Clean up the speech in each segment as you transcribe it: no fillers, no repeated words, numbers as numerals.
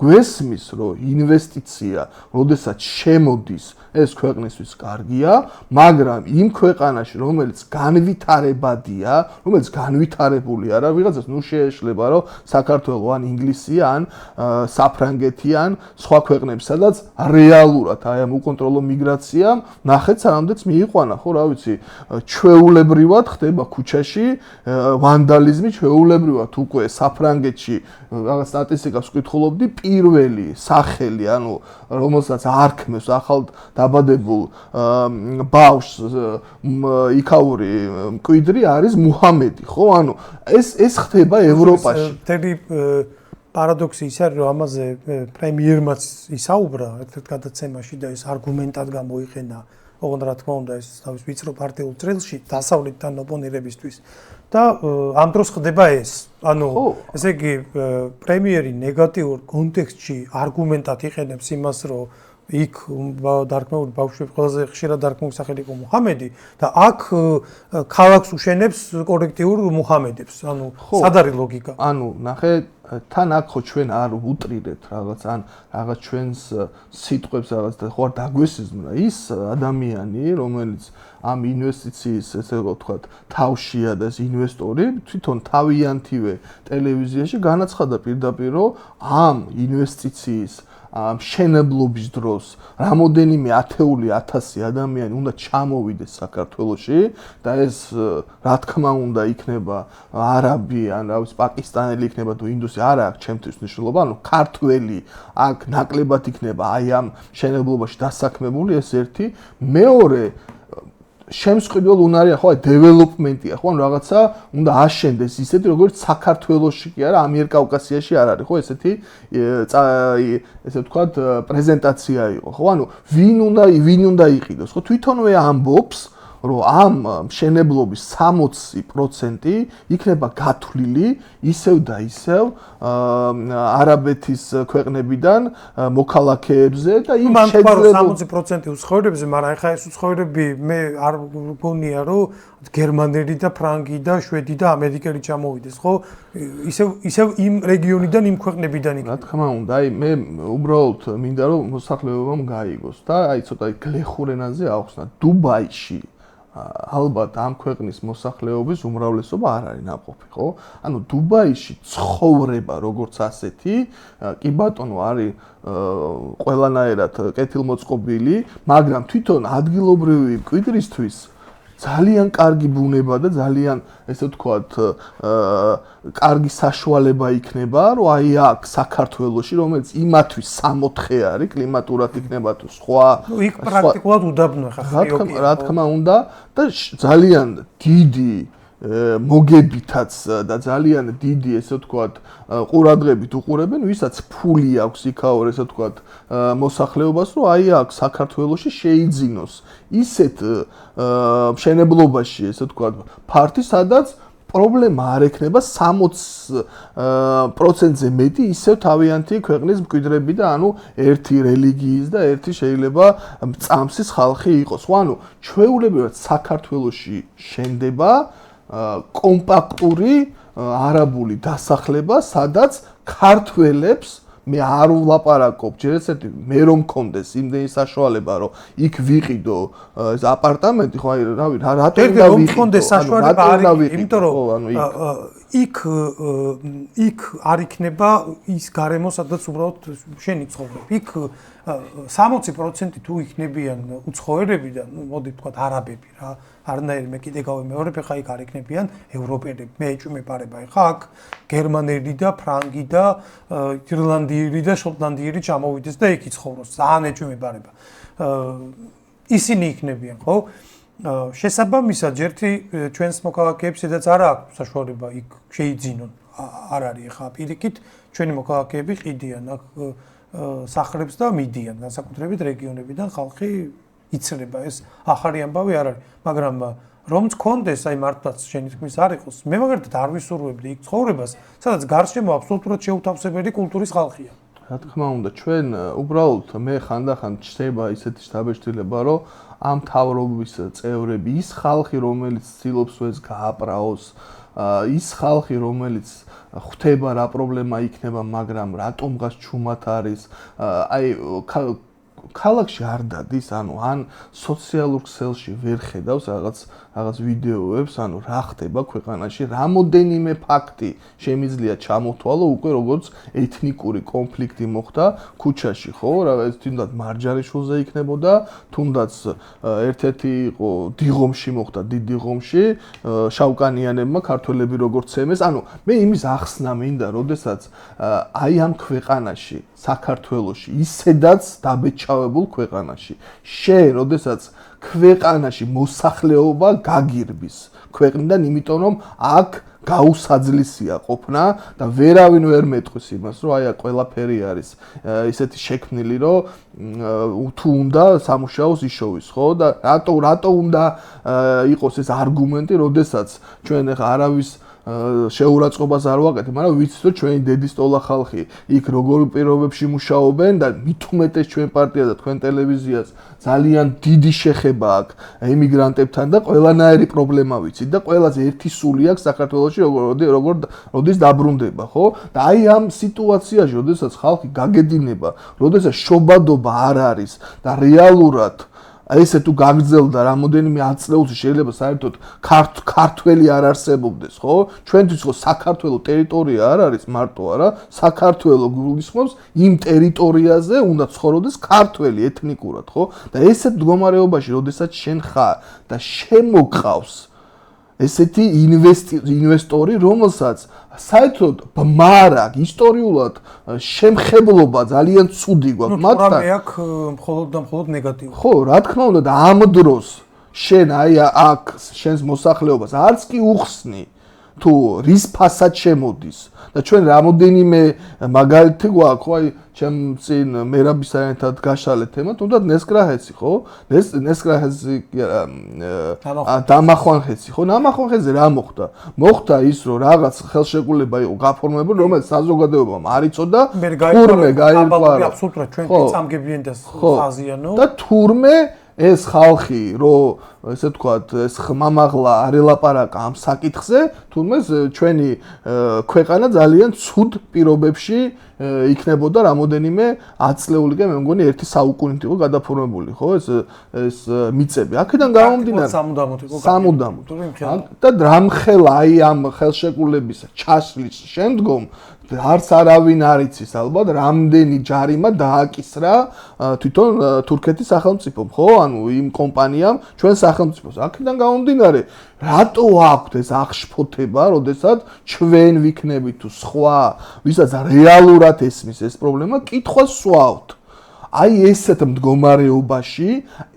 გვესმის, რომ ინვესტიცია, როდესაც შემოდის, ეს ქვეყნისთვის კარგია, მაგრამ იმ ქვეყანაში, რომელიც განვითარებადია, რომელიც განვითარებული არა, ვიღაცას შეეშლება, რომ საქართველო ან ინგლისი ან საფრანგეთი ან სხვა ქვეყნები, სადაც რეალურად აი ამ უკონტროლო მიგრაციამ ნახეთ სანამდეც მიიყვანა, ხო, რა ვიცი, ჩვეულებრივად ხდება ქუჩაში ვანდალიზმი, ჩვეულებრივად უკვე საფრანგეთში რაღაც სტატისტიკას ვკითხულობდი, პირველი სახელი, ანუ რომელსაც არქმევს ახალ დაბადებულ ბავშვს იქაური მკვიდრი არის მუჰამედი, ხო? ანუ ეს ხდება ევროპაში. მთელი პარადოქსი ის არის, რომ ამაზე პრემიერმაც ისაუბრა ერთ-ერთ გადაცემაში და ეს არგუმენტად გამოიყენა, ოღონდ რა თქმა უნდა ეს თავის ვიწრო პარტიულ წრილში დასავლეთთან ოპონირებისთვის და ამ დროს ხდება ეს. ანუ ესე იგი პრემიერი ნეგატიურ კონტექსტში არგუმენტად იყენებს იმას, რომ იქ დარქმეული ბავშვები ყველაზე ხშირად დარქმული სახელი იყო მუჰამედი და აქ ქალაქს უშენებს კოლექტიურ მუჰამედებს. ანუ სად არის ლოგიკა? ანუ ნახე თან აქ ხო ჩვენ არ უტრირებთ რაღაც ან რაღაც ჩვენს სიტყვებს რაღაც და ხო არ დაგვესიზმრა ის ადამიანი რომელიც ამ ინვესტიციის ესე ვთქვათ თავშია და ეს ინვესტორი თვითონ თავიანთივე ტელევიზიაში განაცხადა პირდაპირ რომ ამ ინვესტიციის მშენებლობის დროს რამოდენიმე ათეული ათასი ადამიანი უნდა ჩამოვიდეს საქართველოში და ეს რა თქმა უნდა იქნება არაბი ან რა ვიცი პაკისტანელი იქნება თუ ინდუსი არა აქვს ჩემთვის მნიშვნელობა ანუ ქართველი აქ ნაკლებად იქნება აი ამ მშენებლობაში დასაქმებული ეს ერთი მეორე შემსყიდველ უნარია ხო აი დეველოპმენტია ხო ანუ რაღაცა უნდა აშენდეს ისეთი როგორც საქართველოში კი არა ამიერკავკასიაში არ არის ხო ესეთი ესე ვთქვათ პრეზენტაცია იყო ხო ანუ ვინ უნდა იყიდოს ხო თვითონვე ამბობს რომ ამ მშენებლობის 60% იქნება გათვლილი ისევ და ისევ არაბეთის ქვეყნებიდან მოქალაქეებზე და იმ შეძლება 60% უცხოელებზე, მაგრამ ეხლა ეს უცხოელები მე არ გონია რომ გერმანელი და ფრანგი და შვედი და ამერიკელი ჩამოვიდეს, ხო? ისევ იმ რეგიონიდან, იმ ქვეყნებიდან იქნება. რა თქმა უნდა, აი მე უბრალოდ მინდა რომ მოსახლეობამ გაიგოს და აი ცოტა გლეხურ ენაზე აუხსნა დუბაიში ალბათ ამ ქვეყნის მოსახლეობის უმრავლესობა არ არის ნაყოფი, ხო? ანუ დუბაიში ცხოვრება როგორც ასეთი, კი ბატონო არის ყველანაირად კეთილმოწყობილი, მაგრამ თვითონ ადგილობრივი მკვიდრისთვის ძალიან კარგი ბუნება და ძალიან ესე ვთქვათ კარგი საშუალება იქნება, რომ აი აქ საქართველოში, რომელიც იმათვის 60 არის, კლიმატურად იქნება თუ სხვა. ნუ იქ პრაქტიკულად უდაბნოა ხა. რა თქმა უნდა და ძალიან დიდი მოგებითაც და ძალიან დიდი ესე ვთქვათ ყურადღებით უყურებენ, ვისაც ფული აქვს იქაურ ესე ვთქვათ მოსახლეობას, რომ აი აქ საქართველოში შეიძინოს ისეთ მშენებლობაში ესე ვთქვათ ფართი, სადაც პრობლემა არ ექნება 60%-ზე მეტი ისევ თავიანთი ქვეყნის მკვიდრები და ანუ ერთი რელიგიის და ერთი შეიძლება მწამსის ხალხი იყოს. ხო ანუ ჩვეულებრივად საქართველოში შენდება კომპაქტური არაბული დასახლება, სადაც ქართველებს მე არ ვლაპარაკობ, ჯერ ესეთი მე რომ მქონდეს იმდენი საშუალება, რომ იქ ვიყიდო ეს აპარტამენტი, ხო აი რავი, რატომ უნდა ვიყიდო? მქონდეს საშუალება არის, იმიტომ რომ იქ არ იქნება ის გარემო, სადაც უბრალოდ შენი ცხოვრობ. იქ 60% თუ იქნებიან უცხოელები და მოდი ვთქვათ არაბები რა, არნაირი მე კიდე გავიმეორებ, ხა იქ არ იქნებიან ევროპელები. მე ეჭვმეპარება ხა აქ გერმანელი და ფრანგი და ირლანდიელი და შოტლანდიელი ჩამოვიდეს და იქ იცხოვროს. ძალიან ეჭვმეპარება. ისინი იქნებიან, ხო? შესაბამისად, ერთი ჩვენს მოქალაქეებს სადაც არ აქვს საშუალება იქ შეიძინონ. არ არის ხა პირიქით ჩვენი მოქალაქეები ყიდიან აქ სახლებს და მიდიან, განსაკუთრებით რეგიონებიდან ხალხი იცრება, ეს ახალი ამბავი არ არის, მაგრამ რომ მქონდეს აი მართლაც შენი თქმის არ იყოს, მე მაგალითად არ ვისურვებდი იქ ცხოვრებას, სადაც გარშემო აბსოლუტურად შეუთავსებელი კულტურის ხალხია. რა თქმა უნდა, ჩვენ უბრალოდ მე ხანდახან ჩნდება ისეთი დაბეჭდილება, რომ ამ თავრობის წევრები, ის ხალხი, რომელიც ცდილობს ეს გააპრაოს, ის ხალხი, რომელიც ხვდება რა პრობლემა იქნება, მაგრამ რატომღაც ჩუმად არის, აი ქალაქში არ დადის, ან სოციალურ ქსელში ვერ ხედავს რაღაც ვიდეოებს, რა ხდება ქვეყანაში, რამოდენიმე ფაქტი შემიძლია ჩამოთვალო უკვე როგორც ეთნიკური კონფლიქტი მოხდა ქუჩაში, ხო? ეს თუნდაც მარჯანიშვილზე იქნებოდა, თუნდაც ერთ-ერთი იყო დიღომში მოხდა, დიდი ღომში, შავკანიანებმა ქართველები როგორც ცემეს, მე იმის ახსნა მინდა, როდესაც აი ამ ქვეყანაში, საქართველოში, ისედაც დაბეჭავებულ ქვეყანაში, შენ, როდესაც ქვეყანაში მოსახლეობა გაგირბის ქვეყნიდან, იმიტომ რომ აქ გაუსაძლისია ყოფნა და ვერავინ ვერ მეტყვის იმას, რომ აი ყველაფერი არის ისეთი შექმნილი, რომ თუ უნდა სამუშაოს იშოვის, ხო? და რატო უნდა იყოს ეს არგუმენტი, როდესაც ჩვენ ახლა არავის შეურაცხყოფას არ ვაკეთებ, მაგრამ ვიცით, რომ ჩვენი დედისტოლა ხალხი იქ როგორ პირობებში მუშაობენ და მით უმეტეს ჩვენ პარტია და თქვენ ტელევიზიას ძალიან დიდი შეხება აქვს ემიგრანტებთან და ყველანაირი პრობლემა ვიცით და ყველაზე ერთი სული აქვს საქართველოში როდის დაბრუნდება, ხო? და აი ამ სიტუაციაში, როდესაც ხალხი გაგედინება, როდესაც შობადობა არ არის და რეალურად ესე თუ გაგრძელდა რამოდენიმე ათწლეულში შეიძლება საერთოდ ქართველი არ არსებობდეს, ხო? ჩვენთვის ხო საქართველოს ტერიტორია არ არის მარტო არა, საქართველოს გულისხმობს იმ ტერიტორიაზე უნდა ცხოვრობდეს ქართველი ეთნიკურად, ხო? და ესეთ მდგომარეობაში, როდესაც შენ ხარ და შემოყავს ესეთი ინვესტორი, რომელსაც საერთოდ ბმარა ისტორიულად შემხებლობა ძალიან ცუდი გვაქვს მათთან. მე აქ მხოლოდ და მხოლოდ ნეგატივი. ხო, რა თქმა უნდა და ამ დროს შენ აი აქ შენს მოსახლეობას არც კი უხსნი თუ რის ფასად შემოდის და ჩვენ რამოდენიმე მაგალითი გვაქვს, ხო, აი ჩემ წინ მერაბისთან ერთად გაშალეთ თემა, თუნდაც ნესკრაჰეცი, ხო? ნესკრაჰეცი დამახვანხეცი, ხო? დამახვანხეზე რა მოხდა? მოხდა ის, რომ რაღაც ხელშეკრულება იყო გაფორმებული, რომელიც საზოგადოებამ არ იცოდა, თურმე გაირკვარა. აბსოლუტურად ჩვენ წამგებიან და ხაზიანო. და თურმე ეს ხალხი, რომ ესე ვთქვათ, ეს ხმამაღლა არ ელაპარაკა ამ საკითხზე, თუმცა ჩვენი ქვეყანა ძალიან ცუდ პირობებში იქნებოდა რამოდენიმე ათწლეულიდან, მე მგონი ერთი საუკუნით იყო გადაფორმებული, ხო, ეს მიწები. აქედან გამომდინარე, სამუდამოდ. და რამხელა აი ამ ხელშეკრულების ჩასვლის შემდგომ არც არავინ არ იცის ალბათ რამდენი ჯარიმა დააკისრა თვითონ თურქეთის სახელმწიფომ, ხო? იმ კომპანიამ ჩვენ სახელმწიფოს. აქედან გამომდინარე, რატო აქვთ ეს აღშფოთება, როდესაც ჩვენ ვიქნებით თუ სხვა, ვისაც რეალურად ესმის ეს პრობლემა, კითხვას სვავთ. აი ესეთ მდგომარეობაში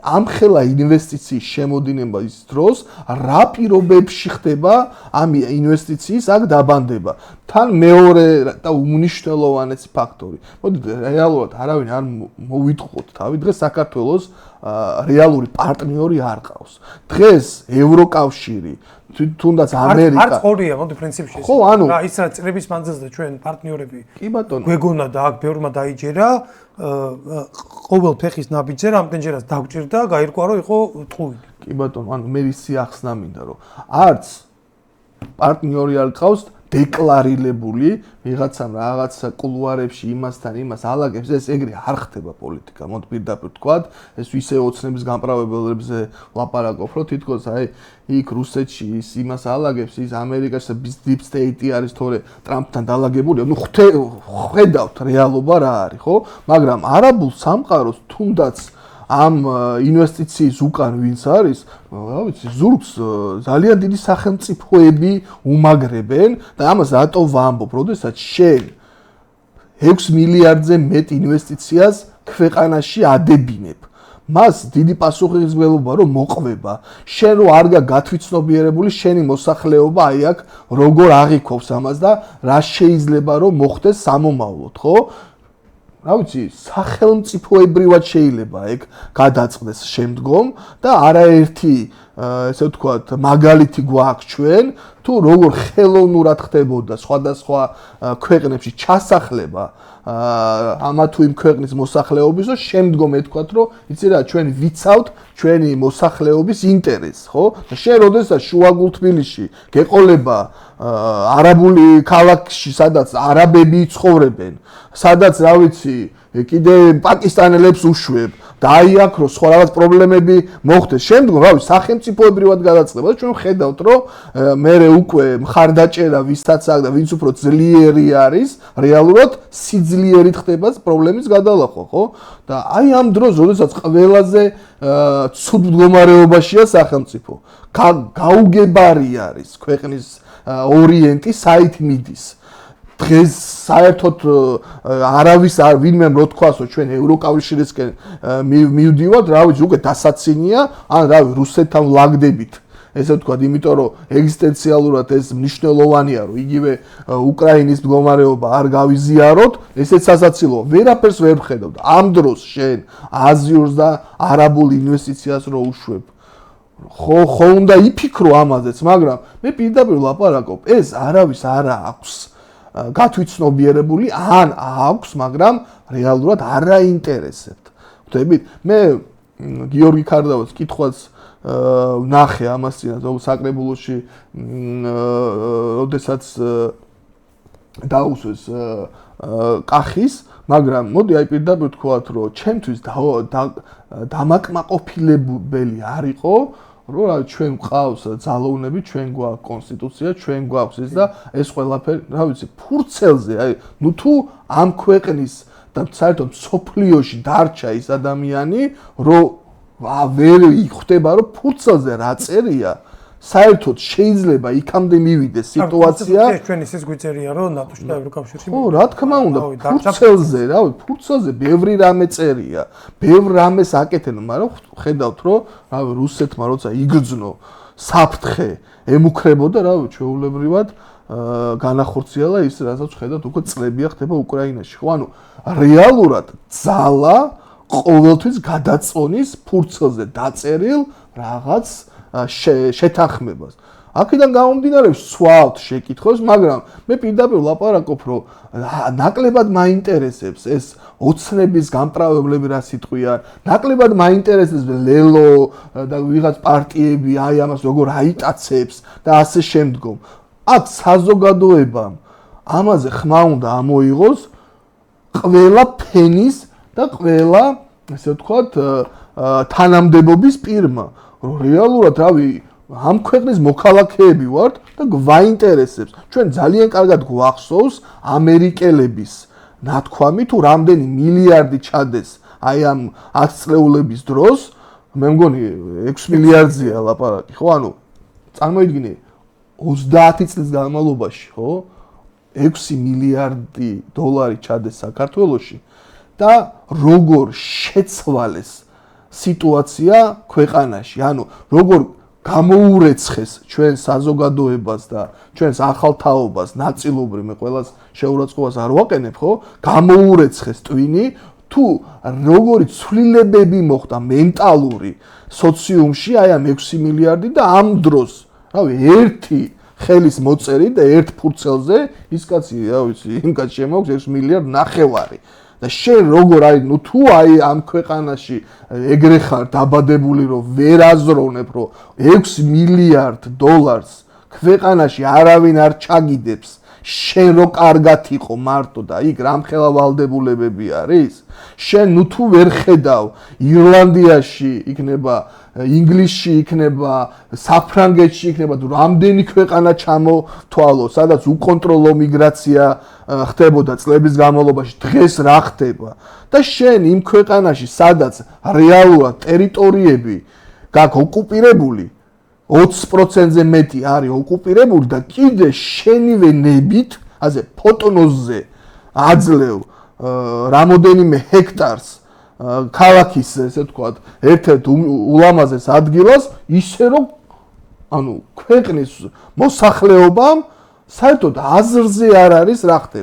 ამხელა ინვესტიციის შემოდინების დროს რა პირობებში ხდება ამ ინვესტიციის აქ დაბანდება. თან მეორე და უმნიშვნელოვანესი ფაქტორი. მოდით რეალურად არავინ არ მოვიტყოთ თავი, დღეს საქართველოს რეალური პარტნიორი არ ყავს. დღეს ევროკავშირი თუნდაც ამერიკა არ ყორია, მოდი პრინციპში. ხო, რა ის რა წლების მანძილზე ჩვენ პარტნიორები კი ბატონო გვეგონა და აქ ბევრმა დაიჯერა ყოველ ფეხის ნაბიჯზე რამდენჯერაც დაგვჭირდა, გაირკვა რომ იყო ტყუილი. კი ბატონო, მე ისი ახსნა მინდა რომ არც პარტნიორი არ ყავს დეკლარირებული ვიღაცამ რაღაცა კულუარებში იმასთან იმას ალაგებს, ეს ეგრე არ ხდება პოლიტიკა. მოდ პირდაპირ თქვათ, ეს ისე ოცნების გამправებელებზე ლაპარაკობ, რომ თითქოს აი იქ რუსეთში ის იმას ალაგებს, ის ამერიკაში deep state არის თორე ტრამპთან დალაგებულია. ნუ ხედავთ რეალობა რა არის, ხო? მაგრამ არაბულ სამყაროს თუნდაც ამ ინვესტიციის უკან ვინც არის, რა ვიცი, ზურგს ძალიან დიდი სახელმწიფოები უმაგრებენ და ამას რატო ვამბობ, როდესაც შენ 6 მილიარდზე მეტ ინვესტიციას ქვეყანაში ადებინებ. მას დიდი პასუხისმგებლობა რომ მოყვება, შენ რო არ გათვითცნობიერებული შენი მოსახლეობა აი აქ როგორ აღიქვავს ამას და რა შეიძლება რომ მოხდეს სამომავლოდ, ხო? რა ვიცი, სახელმწიფოებრივად შეიძლება ეგ გადაწყდეს შემდგომ და არაერთი ესე ვთქვათ, მაგალითი გვაქვს ჩვენ, თუ როგორ ხელოვნურად ხდებოდა სხვადასხვა ქვეყნებში ჩასახლება ამა თუ იმ ქვეყნის მოსახლეობის, და შემდგომ ეთქვათ, რომ იცი რა, ჩვენ ვიცავთ ჩვენი მოსახლეობის ინტერესს, ხო? და შენ როდესაც შუაგულ თბილისში გეყოლება არაბული ქალაქში, სადაც არაბები ცხოვრობენ, სადაც რა ვიცი, კიდე პაკისტანელებს უშვებ და აი აქ რო სხვა რაღაც პრობლემები მოხდეს, შემდგომ რა ვიცი, სახელმწიფოებრივად გადაწყდება და ჩვენ ხედავთ, რომ მერე უკვე მხარდაჭერა ვისაც აქვს და ვინც უფრო ძლიერი არის, რეალურად სიძლიერით ხდება პრობლემის გადალახვა, ხო? და აი ამ დროს, როდესაც ყველაზე ცუდ მდგომარეობაშია სახელმწიფო, გაუგებარი არის ქვეყნის ორიენტი, საით მიდის. დღეს საერთოდ არავის არ ვინმე რო თქვას, რომ ჩვენ ევროკავშირისკენ მივდივართ, რა ვიცი, უკვე დასაცინია, ან რა ვიცი, რუსეთთან ვლაგდებით. ესე ვთქვათ, იმიტომ რომ ეგზისტენციალურად ეს მნიშვნელოვანია, რომ იგივე უკრაინის მდგომარეობა არ გავიზიაროთ, ესეც სასაცილოა. ვერაფერს ვერ ვხედავ. ამ დროს შენ აზიურს და არაბულ ინვესტიციას რო უშვებ, ხო უნდა იფიქრო ამაზეც, მაგრამ მე პირდაპირ ვლაპარაკობ, ეს არავის არ აქვს გათვითცნობიერებული, ან აქვს, მაგრამ რეალურად არ აინტერესებთ. ხვდებით? მე გიორგი ქარდავას კითხვას ვნახე ამას წინათ საკრებულოში, როდესაც დაუსვეს კახის, მაგრამ მოდი აი პირდაპირ თქვათ, რომ ჩემთვის დამაკმაყოფილებელი არ იყო, რომ რა ჩვენ გვყავს ძალოვნები, ჩვენ გვაქვს კონსტიტუცია, ჩვენ გვაქვს ეს და ეს ყველაფერი, რა ვიცი, ფურცელზე, აი, ნუ თუ ამ ქვეყნის და საერთოდ სოფლიოში დარჩა ის ადამიანი, რომ ვერ იხდება, რომ ფურცელზე რა წერია, საერთოდ შეიძლება იქამდე მივიდეს სიტუაცია. ჩვენ ისიც გვიწერია, რომ ნატოში და ევროკავშირში. ხო, რა თქმა უნდა, ფურცელზე, რა ვიცი, ფურცელზე ბევრი რამე წერია, ბევრ რამეს აკეთენ, მაგრამ ხედავთ, რომ რა ვიცი, რუსეთმა როცა იგრძნო საფრთხე ემუქრებოდა, რა ვიცი, ჩვეულებრივად განახორციელა ის, რასაც ხედავთ, უკვე წლებია ხდება უკრაინაში. ხო, ანუ რეალურად ძალა ყოველთვის გადაწონის ფურცელზე დაწერილ რაღაც შეთანხმებას. აქედან გამომდინარე ვსვავთ შეკითხვას, მაგრამ მე პირდაპირ ვლაპარაკობ, რომ ნაკლებად მაინტერესებს ეს ოცნების გამправებლები რა სიტყვია, ნაკლებად მაინტერესებს ლელო და ვიღაც პარტიები აი ამას როგორ აიტაცებს და ასე შემდგომ. აქ საზოგადოებამ ამაზე ხმა უნდა ამოიღოს ყველა ფენის და ყველა, ესე ვთქვათ, თანამდებობის პირმა. რეალურად, რავი, ამ ქვეყნის მოქალაქეები ვართ და გვაინტერესებს. ჩვენ ძალიან კარგად გვახსოვს ამერიკელების ნათქვამი, თუ რამდენი მილიარდი ჩადეს აი ამ 10 წლეულების დროს, მე მგონი 6 მილიარდია ლაპარაკი, ხო? ანუ წარმოიდგინე 30 წლის განმავლობაში, ხო? 6 მილიარდი დოლარი ჩადეს საქართველოში და როგორ შეცვალეს სიტუაცია ქვეყანაში, ანუ როგორ გამოურეცხეს ჩვენ საზოგადოებას და ჩვენს ახალ თაობას ნაწილობრივ, მე ყველას შეურაცხყოფას არ ვაყენებ, ხო? გამოურეცხეს ტვინი, თუ როგორი ცვლილებები მოხდა მენტალური სოციუმში აი ამ 6 მილიარდი და ამ დროს, რავი, ერთი ხელის მოწერი და ერთ ფურცელზე ის კაცი, რა ვიცი, იმ კაცს შემოაქვს 6 მილიარდ ნახევარი. და შენ როგორ აი, ნუ თუ აი ამ ქვეყანაში ეგრე ხარ დაბადებული, რომ ვერ აზროვნებ, რომ 6 მილიარდ დოლარს ქვეყანაში არავინ არ ჩაგიდებს, შენ რო კარგად იყო მარტო და იქ რამხელა ვალდებულებები არის, შენ ნუ თუ ვერ ხედავ ირლანდიაში იქნება, ინგლისში იქნება, საფრანგეთში იქნება, თუ რამდენი ქვეყანა ჩამოთვალო, სადაც უკონტროლო მიგრაცია ხდებოდა წლების განმავლობაში, დღეს რა ხდება და შენ იმ ქვეყანაში, სადაც რეალურად ტერიტორიები გაქვს ოკუპირებული, 20%-ზე მეტი არის ოკუპირებული და კიდე შენივე ნებით, ასე ფოტონოზზე აძლევ რამოდენიმე ჰექტარს ქალაქის, ესე ვთქვათ, ერთ-ერთ ულამაზეს ადგილას, ისე რომ ანუ ქვეყნის მოსახლეობამ საერთოდ აზრზე არ არის რა ხდება.